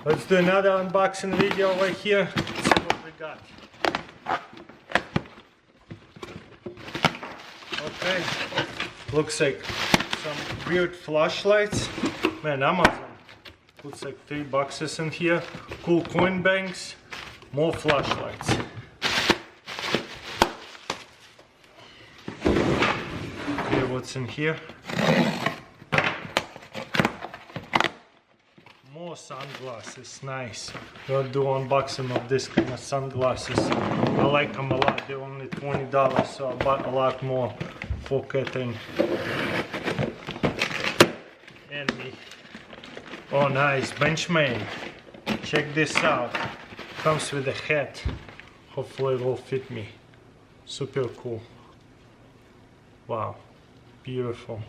Let's do another unboxing video over here. Let's see what we got. Okay, looks like some weird flashlights. Man, Amazon. Looks like 3 boxes in here. Cool coin banks. More flashlights. Okay, what's in here? More sunglasses. Nice. We'll do unboxing of this kind of sunglasses. I like them a lot. They're only $20, so I bought a lot more for Catherine and me. Oh, nice. Benchmade. Check this out. Comes with a hat. Hopefully it will fit me. Super cool. Wow. Beautiful.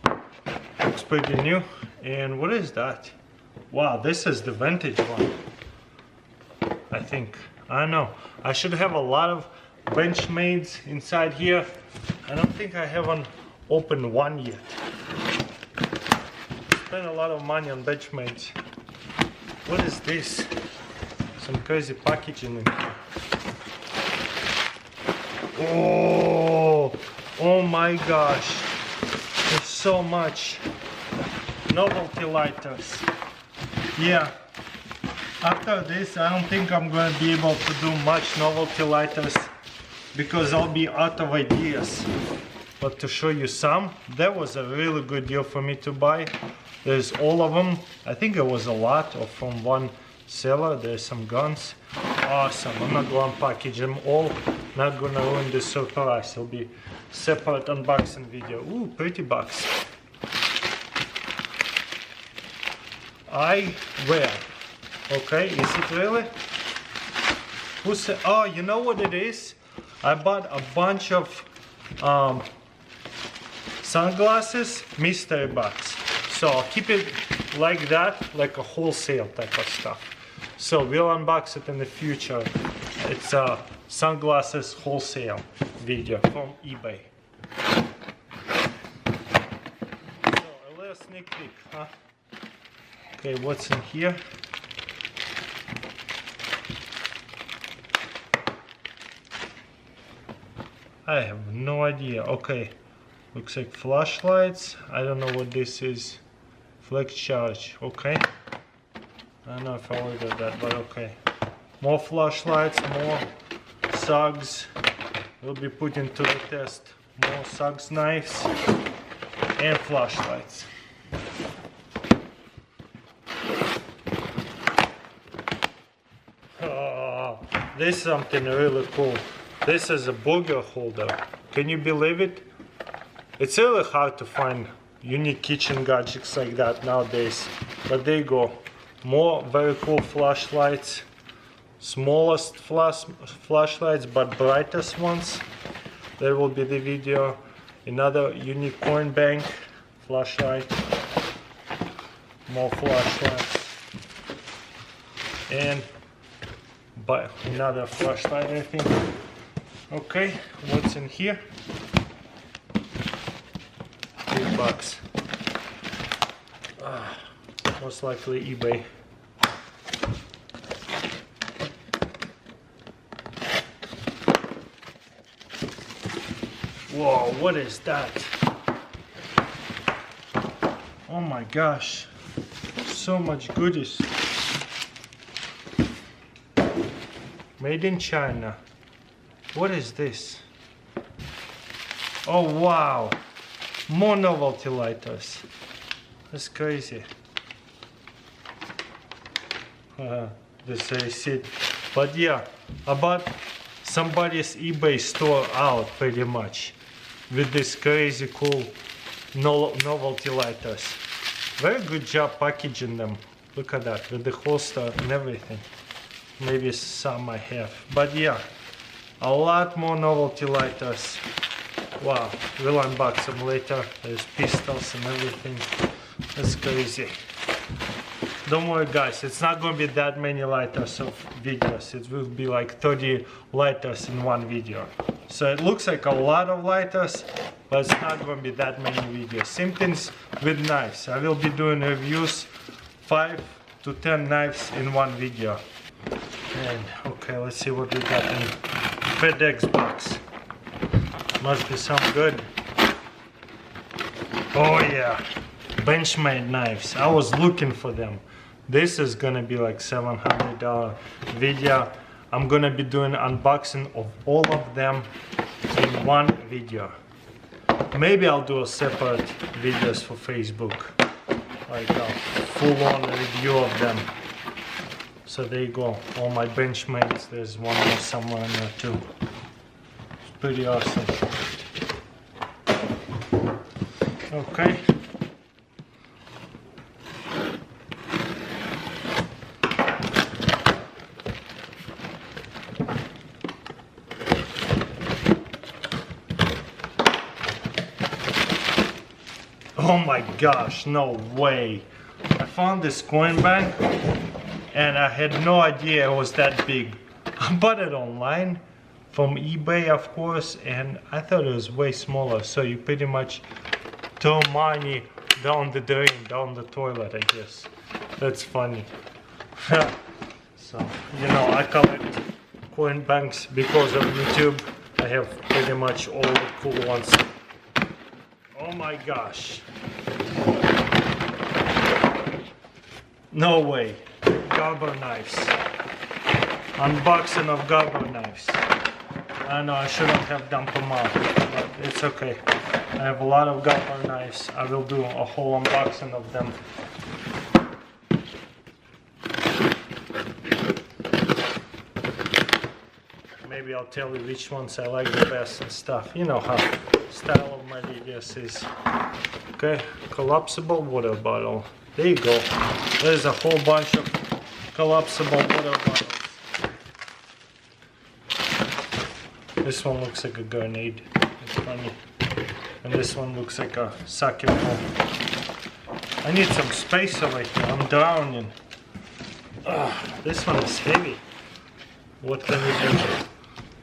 Looks pretty new. And what is that? Wow, this is the vintage one. I think. I don't know. I should have a lot of Benchmades inside here. I don't think I haven't opened one yet. Spent a lot of money on Benchmades. What is this? Some crazy packaging in here. Oh my gosh. There's so much. Novelty lighters. Yeah. After this, I don't think I'm going to be able to do much novelty lighters because I'll be out of ideas. But to show you some, that was a really good deal for me to buy. There's all of them. I think it was a lot or from one seller. There's some guns. Awesome. I'm not going to package them all. Not going to ruin this surprise. It'll be separate unboxing video. Ooh, pretty box. Eyewear. Okay, is it really? Who said? Oh, you know what it is? I bought a bunch of sunglasses, mystery box. So I'll keep it like that, like a wholesale type of stuff. So we'll unbox it in the future. It's a sunglasses wholesale video from eBay. So a little sneak peek, huh? Okay, what's in here? I have no idea. Okay, looks like flashlights. I don't know what this is. Flex charge. Okay. I don't know if I ordered that, but okay. More flashlights, more SUGs. Will be put into the test. More SUGs knives and flashlights. Oh, this is something really cool. This is a Booger Holder. Can you believe it? It's really hard to find unique kitchen gadgets like that nowadays. But there you go. More very cool flashlights. Smallest flashlights, but brightest ones. There will be the video. Another unique coin bank flashlight. More flashlights. And another flashlight, I think. Okay, what's in here? $8. Most likely eBay. Whoa, what is that? Oh my gosh, so much goodies. Made in China. What is this? Oh wow, more novelty lighters. That's crazy. This is it. But yeah, I bought somebody's eBay store out pretty much with this crazy cool novelty lighters. Very good job packaging them. Look at that, with the holster and everything. Maybe some I have, but yeah, a lot more novelty lighters. Wow, we'll unbox them later. There's pistols and everything. That's crazy. Don't worry guys, it's not going to be that many lighters of videos. It will be like 30 lighters in one video. So it looks like a lot of lighters, but it's not going to be that many videos. Same things with knives. I will be doing reviews, 5 to 10 knives in one video. And okay, let's see what we got in FedEx box. Must be some good. Oh yeah, Benchmade knives. I was looking for them. This is gonna be like $700 video. I'm gonna be doing unboxing of all of them in one video. Maybe I'll do a separate videos for Facebook, like a full-on review of them. So there you go, all my Benchmates. There's one more somewhere in there too. It's pretty awesome. Okay. Oh my gosh, no way. I found this coin bank and I had no idea it was that big. I bought it online from eBay, of course, and I thought it was way smaller. So you pretty much throw money down the drain, down the toilet, I guess. That's funny. So, you know, I collect coin banks because of YouTube. I have pretty much all the cool ones. Oh my gosh. No way. Garber knives. Unboxing of garber knives. I know I shouldn't have dumped them out, but it's okay. I have a lot of garber knives. I will do a whole unboxing of them. Maybe I'll tell you which ones I like the best and stuff. You know how style of my videos is. Okay, collapsible water bottle. There you go. There's a whole bunch of collapsible water bottles. This one looks like a grenade. It's funny. And this one looks like a sake bowl. I need some space over here. I'm drowning. This one is heavy. What can we do?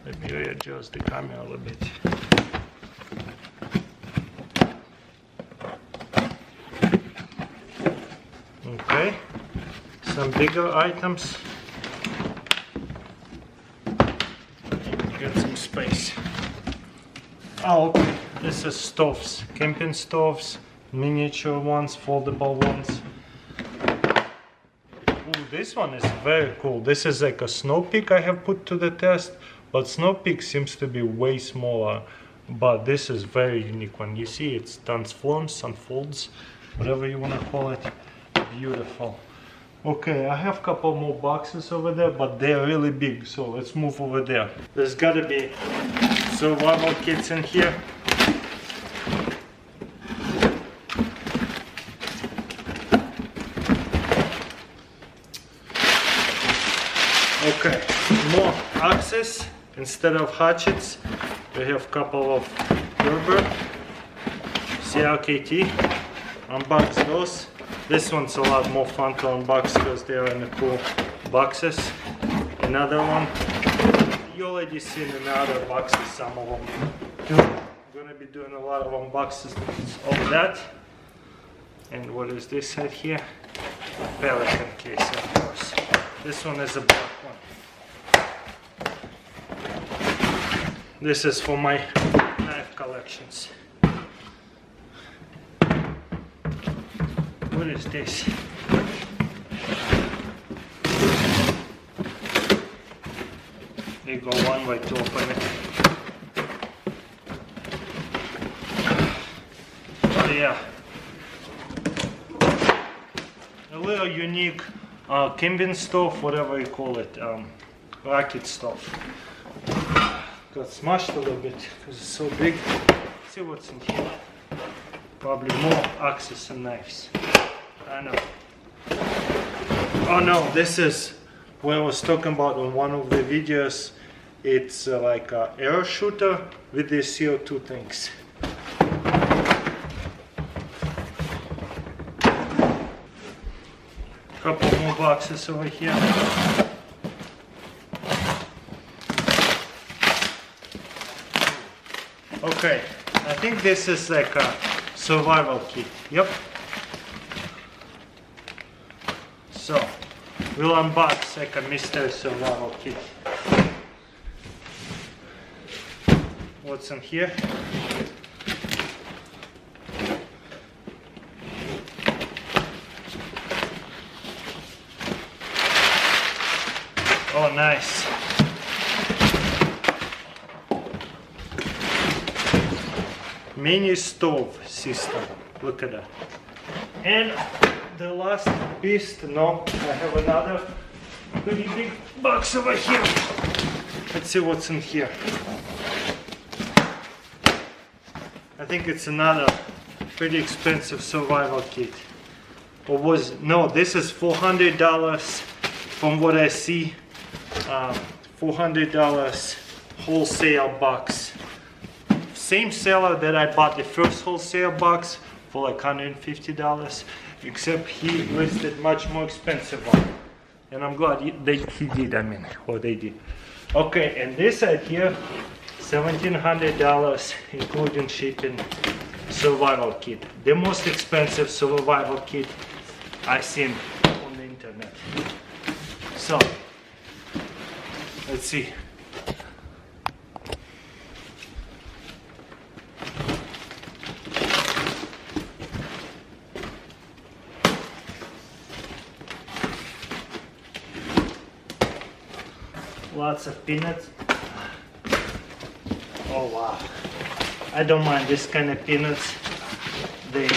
Let me readjust the camera a little bit. Okay, some bigger items. Get some space. Oh, okay. This is stoves, camping stoves, miniature ones, foldable ones. Ooh, this one is very cool. This is like a snow peak I have put to the test, but snow peak seems to be way smaller. But this is very unique one. You see, it transforms, unfolds, whatever you want to call it. Beautiful. Okay, I have a couple more boxes over there, but they're really big, so let's move over there. There's gotta be survival kits in here. Okay, more axes instead of hatchets. We have a couple of Gerber CRKT. Unbox those. This one's a lot more fun to unbox because they're in the cool boxes. Another one. You already seen in other boxes some of them. I'm gonna be doing a lot of unboxes of that. And what is this right here? Pelican Case, of course. This one is a black one. This is for my knife collections. What is this? There you go, one way to open it. Oh yeah. A little unique camping stove, whatever you call it, racket stove. Got smashed a little bit because it's so big. Let's see what's in here. Probably more axes and knives. I know. Oh no, this is what I was talking about on one of the videos. It's like an air shooter with the CO2 tanks. Couple more boxes over here. Okay, I think this is like a survival kit. Yep. So we'll unbox like a mystery survival kit. What's in here? Oh, nice. Mini stove system. Look at that. And the last piece, no, I have another pretty big box over here. Let's see what's in here. I think it's another pretty expensive survival kit. Or was, no, this is $400 from what I see. $400 wholesale box. Same seller that I bought the first wholesale box for like $150, except he listed much more expensive one. And I'm glad he did, or they did. Okay, and this right here, $1,700 including shipping, survival kit. The most expensive survival kit I've seen on the internet. So, let's see. Lots of peanuts. Oh wow. I don't mind this kind of peanuts. They,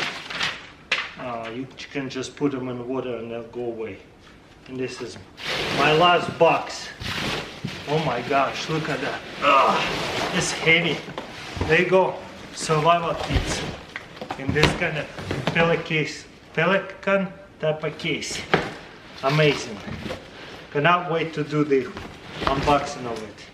you can just put them in water and they'll go away. And this is my last box. Oh my gosh, look at that. It's heavy. There you go. Survival kits in this kind of Pelican type of case. Amazing. Cannot wait to do the unboxing of it.